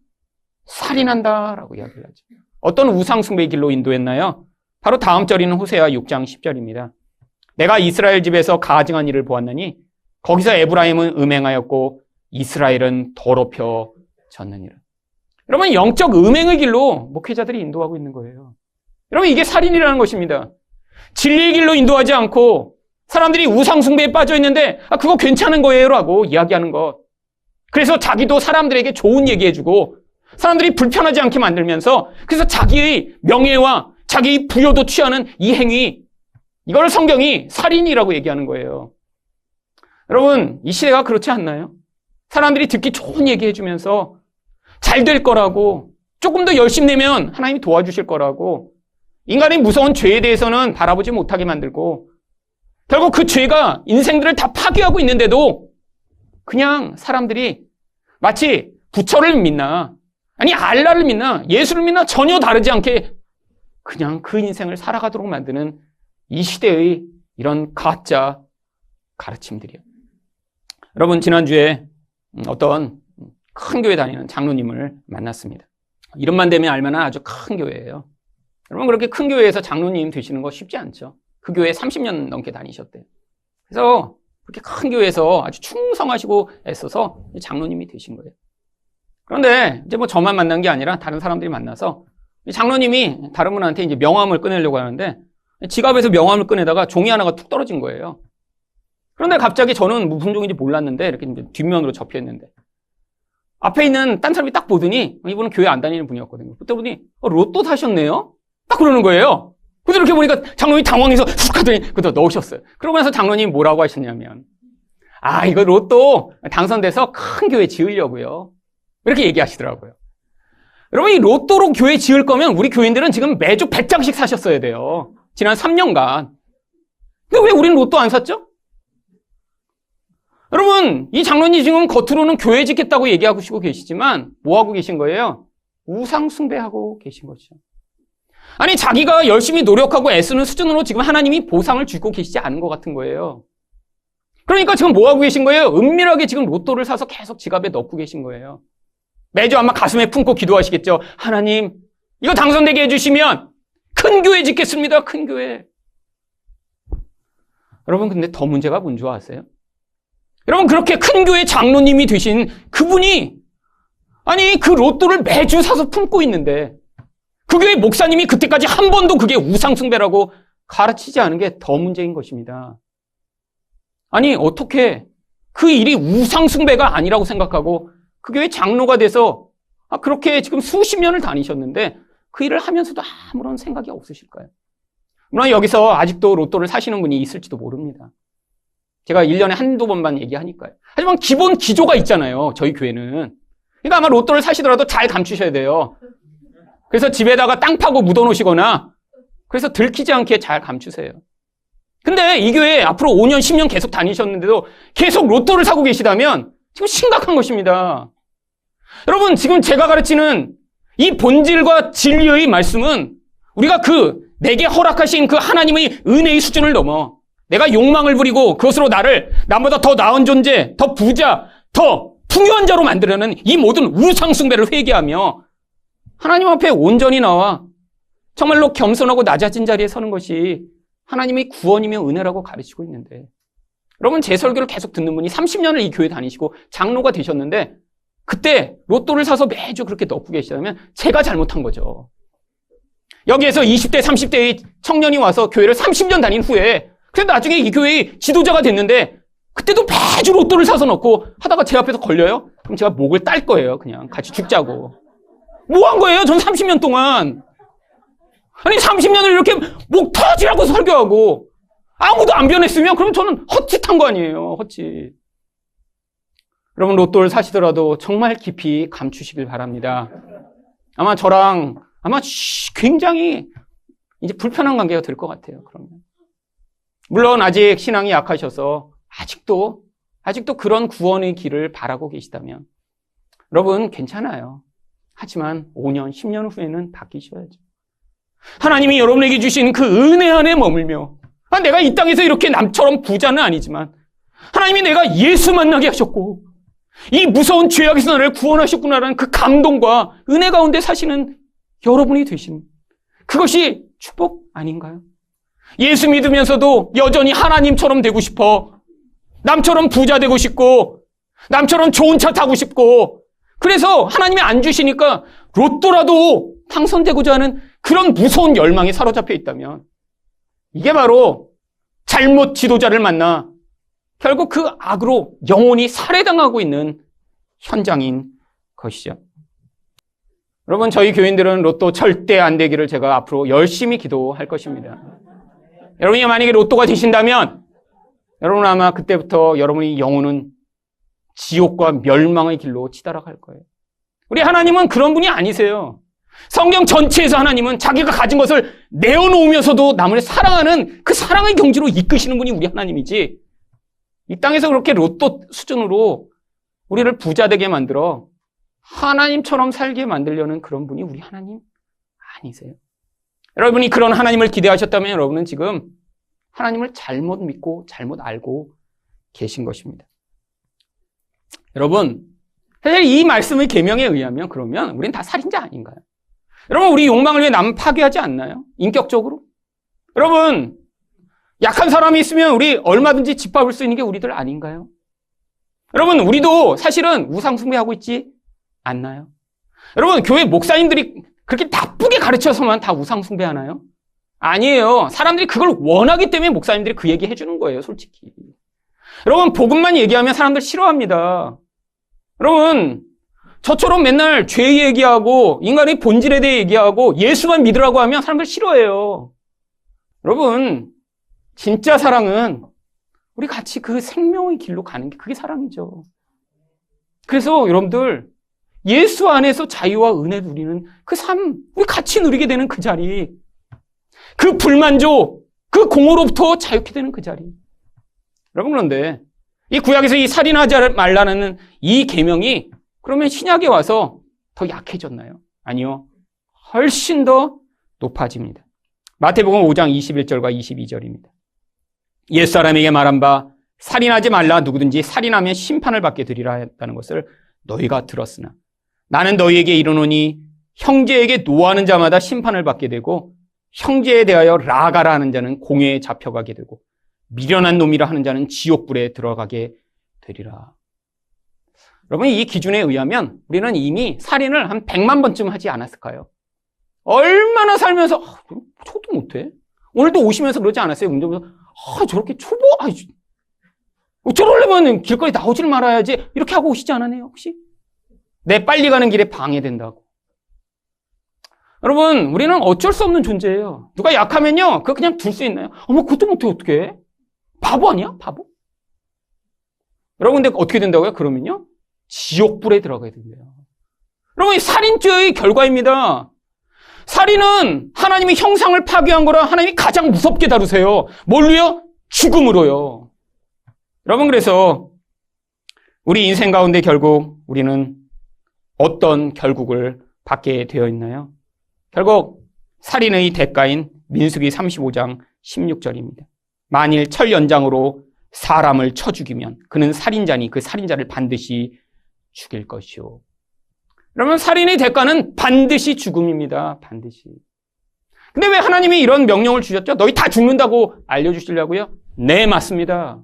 살인한다라고 이야기를 하죠. 어떤 우상 숭배의 길로 인도했나요? 바로 다음 절인 호세아 6장 10절입니다. 내가 이스라엘 집에서 가증한 일을 보았느니 거기서 에브라임은 음행하였고 이스라엘은 더럽혀졌느니라. 여러분, 영적 음행의 길로 목회자들이 인도하고 있는 거예요. 여러분, 이게 살인이라는 것입니다. 진리의 길로 인도하지 않고 사람들이 우상 숭배에 빠져 있는데 그거 괜찮은 거예요라고 이야기하는 것. 그래서 자기도 사람들에게 좋은 얘기해주고 사람들이 불편하지 않게 만들면서 그래서 자기의 명예와 자기 부여도 취하는 이 행위, 이걸 성경이 살인이라고 얘기하는 거예요. 여러분, 이 시대가 그렇지 않나요? 사람들이 듣기 좋은 얘기해주면서 잘 될 거라고, 조금 더 열심히 내면 하나님이 도와주실 거라고, 인간의 무서운 죄에 대해서는 바라보지 못하게 만들고, 결국 그 죄가 인생들을 다 파괴하고 있는데도 그냥 사람들이 마치 부처를 믿나, 아니 알라를 믿나, 예수를 믿나 전혀 다르지 않게 그냥 그 인생을 살아가도록 만드는 이 시대의 이런 가짜 가르침들이요. 여러분, 지난주에 어떤 큰 교회 다니는 장로님을 만났습니다. 이름만 대면 알만한 아주 큰 교회예요. 여러분, 그렇게 큰 교회에서 장로님 되시는 거 쉽지 않죠. 그 교회에 30년 넘게 다니셨대요. 그래서 그렇게 큰 교회에서 아주 충성하시고 애써서 장로님이 되신 거예요. 그런데 이제 뭐 저만 만난 게 아니라 다른 사람들이 만나서 장로님이 다른 분한테 이제 명함을 꺼내려고 하는데 지갑에서 명함을 꺼내다가 종이 하나가 툭 떨어진 거예요. 그런데 갑자기 저는 무슨 종인지 몰랐는데 이렇게 이제 뒷면으로 접혀 있는데 앞에 있는 딴 사람이 딱 보더니 이분은 교회 안 다니는 분이었거든요. 그때 보니 로또 사셨네요? 딱 그러는 거예요. 근데 이렇게 보니까 장로님이 당황해서 툭 하더니 그거 넣으셨어요. 그러면서 장로님이 뭐라고 하셨냐면 이거 로또 당선돼서 큰 교회 지으려고요. 이렇게 얘기하시더라고요. 여러분, 이 로또로 교회 지을 거면 우리 교인들은 지금 매주 100장씩 사셨어야 돼요. 지난 3년간. 근데 왜 우리는 로또 안 샀죠? 여러분, 이 장로님 지금 겉으로는 교회 짓겠다고 얘기하고 계시지만 뭐 하고 계신 거예요? 우상 숭배하고 계신 거죠. 아니, 자기가 열심히 노력하고 애쓰는 수준으로 지금 하나님이 보상을 주고 계시지 않은 것 같은 거예요. 그러니까 지금 뭐 하고 계신 거예요? 은밀하게 지금 로또를 사서 계속 지갑에 넣고 계신 거예요. 매주 아마 가슴에 품고 기도하시겠죠. 하나님, 이거 당선되게 해주시면 큰 교회 짓겠습니다. 큰 교회. 여러분, 근데 더 문제가 뭔 줄 아세요? 여러분, 그렇게 큰 교회 장로님이 되신 그분이 아니 그 로또를 매주 사서 품고 있는데 그 교회 목사님이 그때까지 한 번도 그게 우상숭배라고 가르치지 않은 게 더 문제인 것입니다. 아니, 어떻게 그 일이 우상숭배가 아니라고 생각하고 그 교회 장로가 돼서 그렇게 지금 수십 년을 다니셨는데 그 일을 하면서도 아무런 생각이 없으실까요? 물론 여기서 아직도 로또를 사시는 분이 있을지도 모릅니다. 제가 1년에 한두 번만 얘기하니까요. 하지만 기본 기조가 있잖아요. 저희 교회는. 그러니까 아마 로또를 사시더라도 잘 감추셔야 돼요. 그래서 집에다가 땅 파고 묻어놓으시거나 그래서 들키지 않게 잘 감추세요. 근데 이 교회 앞으로 5년, 10년 계속 다니셨는데도 계속 로또를 사고 계시다면 지금 심각한 것입니다. 여러분, 지금 제가 가르치는 이 본질과 진리의 말씀은 우리가 내게 허락하신 그 하나님의 은혜의 수준을 넘어 내가 욕망을 부리고 그것으로 남보다 더 나은 존재, 더 부자, 더 풍요한 자로 만들려는 이 모든 우상숭배를 회개하며 하나님 앞에 온전히 나와 정말로 겸손하고 낮아진 자리에 서는 것이 하나님의 구원이며 은혜라고 가르치고 있는데 여러분, 제 설교를 계속 듣는 분이 30년을 이 교회 다니시고 장로가 되셨는데 그때 로또를 사서 매주 그렇게 넣고 계시다면 제가 잘못한 거죠. 여기에서 20대, 30대의 청년이 와서 교회를 30년 다닌 후에 그래서 나중에 이 교회의 지도자가 됐는데 그때도 매주 로또를 사서 넣고 하다가 제 앞에서 걸려요? 그럼 제가 목을 딸 거예요. 그냥 같이 죽자고. 뭐 한 거예요? 전 30년 동안. 아니 30년을 이렇게 목 터지라고 설교하고 아무도 안 변했으면 그럼 저는 헛짓한 거 아니에요. 헛짓. 여러분, 로또를 사시더라도 정말 깊이 감추시길 바랍니다. 아마 저랑 굉장히 이제 불편한 관계가 될 것 같아요. 그러면. 물론 아직 신앙이 약하셔서 아직도 그런 구원의 길을 바라고 계시다면 여러분, 괜찮아요. 하지만 5년, 10년 후에는 바뀌셔야죠. 하나님이 여러분에게 주신 그 은혜 안에 머물며 내가 이 땅에서 이렇게 남처럼 부자는 아니지만 하나님이 내가 예수 만나게 하셨고 이 무서운 죄악에서 나를 구원하셨구나라는 그 감동과 은혜 가운데 사시는 여러분이 되신 그것이 축복 아닌가요? 예수 믿으면서도 여전히 하나님처럼 되고 싶어. 남처럼 부자 되고 싶고 남처럼 좋은 차 타고 싶고 그래서 하나님이 안 주시니까 로또라도 당선되고자 하는 그런 무서운 열망에 사로잡혀 있다면 이게 바로 잘못 지도자를 만나 결국 그 악으로 영혼이 살해당하고 있는 현장인 것이죠. 여러분, 저희 교인들은 로또 절대 안 되기를 제가 앞으로 열심히 기도할 것입니다. 여러분이 만약에 로또가 되신다면 여러분 아마 그때부터 여러분의 영혼은 지옥과 멸망의 길로 치달아갈 거예요. 우리 하나님은 그런 분이 아니세요. 성경 전체에서 하나님은 자기가 가진 것을 내어놓으면서도 남을 사랑하는 그 사랑의 경지로 이끄시는 분이 우리 하나님이지, 이 땅에서 그렇게 로또 수준으로 우리를 부자 되게 만들어 하나님처럼 살게 만들려는 그런 분이 우리 하나님 아니세요. 여러분이 그런 하나님을 기대하셨다면 여러분은 지금 하나님을 잘못 믿고 잘못 알고 계신 것입니다. 여러분, 사실 이 말씀의 계명에 의하면 그러면 우리는 다 살인자 아닌가요? 여러분, 우리 욕망을 위해 남 파괴하지 않나요? 인격적으로? 여러분, 약한 사람이 있으면 우리 얼마든지 짓밟을 수 있는 게 우리들 아닌가요? 여러분, 우리도 사실은 우상숭배하고 있지 않나요? 여러분, 교회 목사님들이 그렇게 나쁘게 가르쳐서만 다 우상숭배하나요? 아니에요. 사람들이 그걸 원하기 때문에 목사님들이 그 얘기 해주는 거예요, 솔직히. 여러분, 복음만 얘기하면 사람들 싫어합니다. 여러분, 저처럼 맨날 죄 얘기하고 인간의 본질에 대해 얘기하고 예수만 믿으라고 하면 사람들 싫어해요. 여러분, 진짜 사랑은 우리 같이 그 생명의 길로 가는 게 그게 사랑이죠. 그래서 여러분들, 예수 안에서 자유와 은혜 누리는 그 삶, 우리 같이 누리게 되는 그 자리, 그 불만족, 그 공허로부터 자유케 되는 그 자리. 여러분, 그런데 이 구약에서 이 살인하지 말라는 이 계명이 그러면 신약에 와서 더 약해졌나요? 아니요. 훨씬 더 높아집니다. 마태복음 5장 21절과 22절입니다. 옛사람에게 말한 바 살인하지 말라, 누구든지 살인하면 심판을 받게 되리라 했다는 것을 너희가 들었으나 나는 너희에게 이르노니 형제에게 노하는 자마다 심판을 받게 되고 형제에 대하여 라가라 하는 자는 공회에 잡혀가게 되고 미련한 놈이라 하는 자는 지옥불에 들어가게 되리라. 여러분, 이 기준에 의하면 우리는 이미 살인을 한 100만 번쯤 하지 않았을까요? 얼마나 살면서 저도 못해. 오늘도 오시면서 그러지 않았어요? 운전면서 저렇게 초보, 저러려면 길거리 나오질 말아야지, 이렇게 하고 오시지 않았네요, 혹시? 내 빨리 가는 길에 방해된다고. 여러분, 우리는 어쩔 수 없는 존재예요. 누가 약하면요, 그거 그냥 둘 수 있나요? 어머, 그것도 못해, 어떡해? 바보 아니야? 바보? 여러분, 근데 어떻게 된다고요? 그러면요, 지옥불에 들어가야 된대요. 여러분, 이 살인죄의 결과입니다. 살인은 하나님의 형상을 파괴한 거라 하나님이 가장 무섭게 다루세요. 뭘로요? 죽음으로요. 여러분, 그래서 우리 인생 가운데 결국 우리는 어떤 결국을 받게 되어 있나요? 결국 살인의 대가인 민수기 35장 16절입니다. 만일 철연장으로 사람을 쳐 죽이면 그는 살인자니 그 살인자를 반드시 죽일 것이요. 그러면 살인의 대가는 반드시 죽음입니다. 반드시. 근데 왜 하나님이 이런 명령을 주셨죠? 너희 다 죽는다고 알려주시려고요? 네, 맞습니다.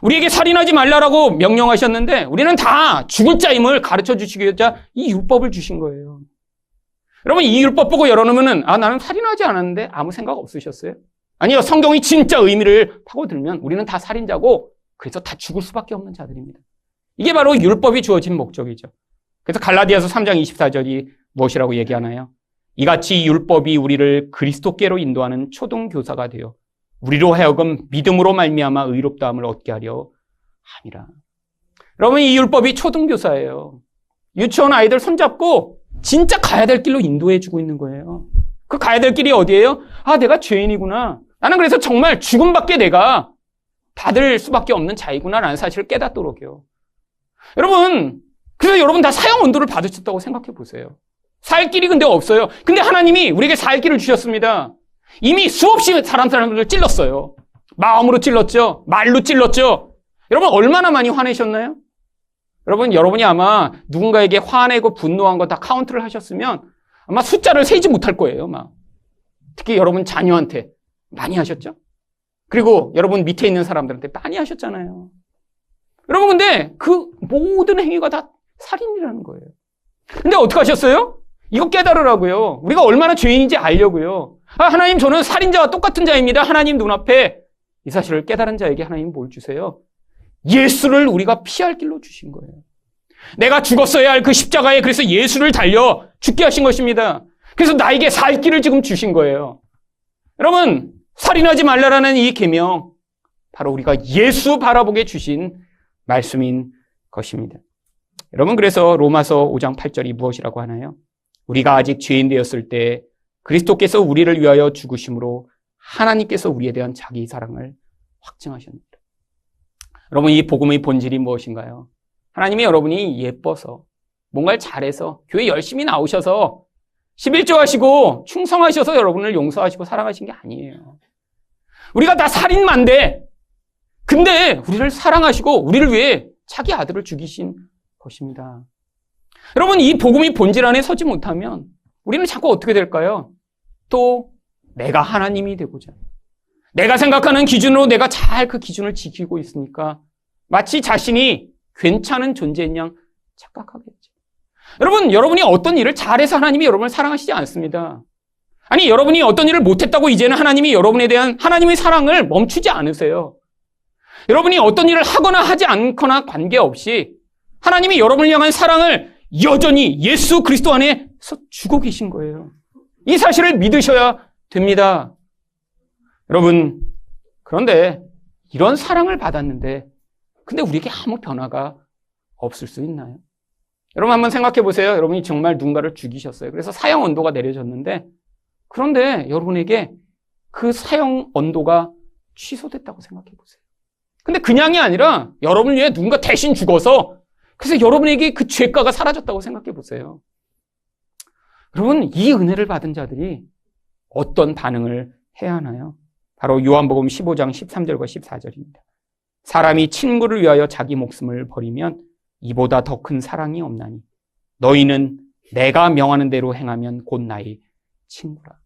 우리에게 살인하지 말라라고 명령하셨는데 우리는 다 죽을 자임을 가르쳐 주시기 위해서 이 율법을 주신 거예요. 여러분, 이 율법 보고 열어놓으면은 나는 살인하지 않았는데 아무 생각 없으셨어요? 아니요, 성경이 진짜 의미를 파고들면 우리는 다 살인자고 그래서 다 죽을 수밖에 없는 자들입니다. 이게 바로 율법이 주어진 목적이죠. 그래서 갈라디아서 3장 24절이 무엇이라고 얘기하나요? 이같이 율법이 우리를 그리스도께로 인도하는 초등교사가 되어 우리로 하여금 믿음으로 말미암아 의롭다함을 얻게 하려 함이라. 여러분, 이 율법이 초등교사예요. 유치원 아이들 손잡고 진짜 가야 될 길로 인도해주고 있는 거예요. 그 가야 될 길이 어디예요? 내가 죄인이구나. 나는 그래서 정말 죽음밖에 내가 받을 수밖에 없는 자이구나라는 사실을 깨닫도록요. 여러분, 그래서 여러분 다 사형 언도를 받으셨다고 생각해 보세요. 살 길이 근데 없어요. 근데 하나님이 우리에게 살 길을 주셨습니다. 이미 수없이 사람들을 찔렀어요. 마음으로 찔렀죠. 말로 찔렀죠. 여러분, 얼마나 많이 화내셨나요? 여러분이 아마 누군가에게 화내고 분노한 거 다 카운트를 하셨으면 아마 숫자를 세지 못할 거예요. 특히 여러분 자녀한테 많이 하셨죠? 그리고 여러분 밑에 있는 사람들한테 많이 하셨잖아요. 여러분, 근데 그 모든 행위가 다 살인이라는 거예요. 근데 어떻게 하셨어요? 이거 깨달으라고요. 우리가 얼마나 죄인인지 알려고요. 하나님, 저는 살인자와 똑같은 자입니다. 하나님 눈앞에 이 사실을 깨달은 자에게 하나님 뭘 주세요? 예수를 우리가 피할 길로 주신 거예요. 내가 죽었어야 할 그 십자가에 그래서 예수를 달려 죽게 하신 것입니다. 그래서 나에게 살 길을 지금 주신 거예요. 여러분, 살인하지 말라라는 이 계명, 바로 우리가 예수 바라보게 주신 말씀인 것입니다. 여러분, 그래서 로마서 5장 8절이 무엇이라고 하나요? 우리가 아직 죄인 되었을 때 그리스도께서 우리를 위하여 죽으심으로 하나님께서 우리에 대한 자기 사랑을 확증하셨습니다. 여러분, 이 복음의 본질이 무엇인가요? 하나님이 여러분이 예뻐서, 뭔가를 잘해서, 교회 열심히 나오셔서, 11조 하시고 충성하셔서 여러분을 용서하시고 사랑하신 게 아니에요. 우리가 다 살인마인데, 근데 우리를 사랑하시고 우리를 위해 자기 아들을 죽이신 것입니다. 여러분, 이 복음의 본질 안에 서지 못하면 우리는 자꾸 어떻게 될까요? 또 내가 하나님이 되고자, 내가 생각하는 기준으로 내가 잘 그 기준을 지키고 있으니까 마치 자신이 괜찮은 존재인 양 착각하겠죠. 여러분, 여러분이 어떤 일을 잘해서 하나님이 여러분을 사랑하시지 않습니다. 아니, 여러분이 어떤 일을 못했다고 이제는 하나님이 여러분에 대한 하나님의 사랑을 멈추지 않으세요. 여러분이 어떤 일을 하거나 하지 않거나 관계없이 하나님이 여러분을 향한 사랑을 여전히 예수 그리스도 안에서 주고 계신 거예요. 이 사실을 믿으셔야 됩니다. 여러분, 그런데 이런 사랑을 받았는데 근데 우리에게 아무 변화가 없을 수 있나요? 여러분 한번 생각해 보세요. 여러분이 정말 누군가를 죽이셨어요. 그래서 사형 언도가 내려졌는데 그런데 여러분에게 그 사형 언도가 취소됐다고 생각해 보세요. 근데 그냥이 아니라 여러분을 위해 누군가 대신 죽어서 그래서 여러분에게 그 죄가가 사라졌다고 생각해 보세요. 여러분, 이 은혜를 받은 자들이 어떤 반응을 해야 하나요? 바로 요한복음 15장 13절과 14절입니다. 사람이 친구를 위하여 자기 목숨을 버리면 이보다 더 큰 사랑이 없나니 너희는 내가 명하는 대로 행하면 곧 나의 친구라.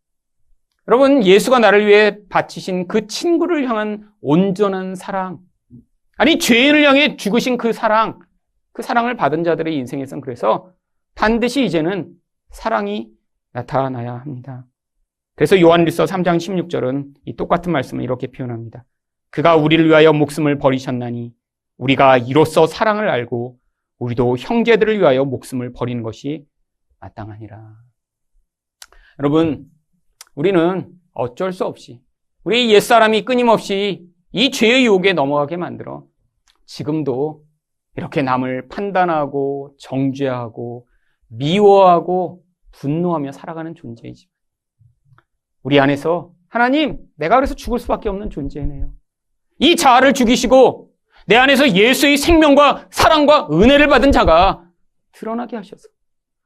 여러분, 예수가 나를 위해 바치신 그 친구를 향한 온전한 사랑, 아니 죄인을 향해 죽으신 그 사랑을 받은 자들의 인생에선 그래서 반드시 이제는 사랑이 나타나야 합니다. 그래서 요한일서 3장 16절은 이 똑같은 말씀을 이렇게 표현합니다. 그가 우리를 위하여 목숨을 버리셨나니 우리가 이로써 사랑을 알고 우리도 형제들을 위하여 목숨을 버리는 것이 마땅하니라. 여러분, 우리는 어쩔 수 없이 우리 옛사람이 끊임없이 이 죄의 유혹에 넘어가게 만들어 지금도 이렇게 남을 판단하고 정죄하고 미워하고 분노하며 살아가는 존재이지만 우리 안에서 하나님, 내가 그래서 죽을 수밖에 없는 존재네요. 이 자아를 죽이시고 내 안에서 예수의 생명과 사랑과 은혜를 받은 자가 드러나게 하셔서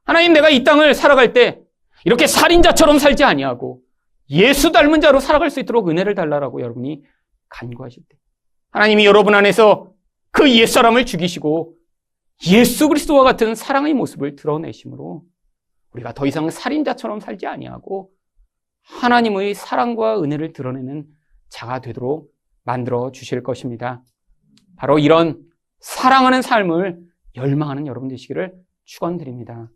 하나님, 내가 이 땅을 살아갈 때 이렇게 살인자처럼 살지 아니하고 예수 닮은 자로 살아갈 수 있도록 은혜를 달라라고 여러분이 간구하실 때 하나님이 여러분 안에서 그 옛사람을 죽이시고 예수 그리스도와 같은 사랑의 모습을 드러내심으로 우리가 더 이상 살인자처럼 살지 아니하고 하나님의 사랑과 은혜를 드러내는 자가 되도록 만들어 주실 것입니다. 바로 이런 사랑하는 삶을 열망하는 여러분 되시기를 축원드립니다.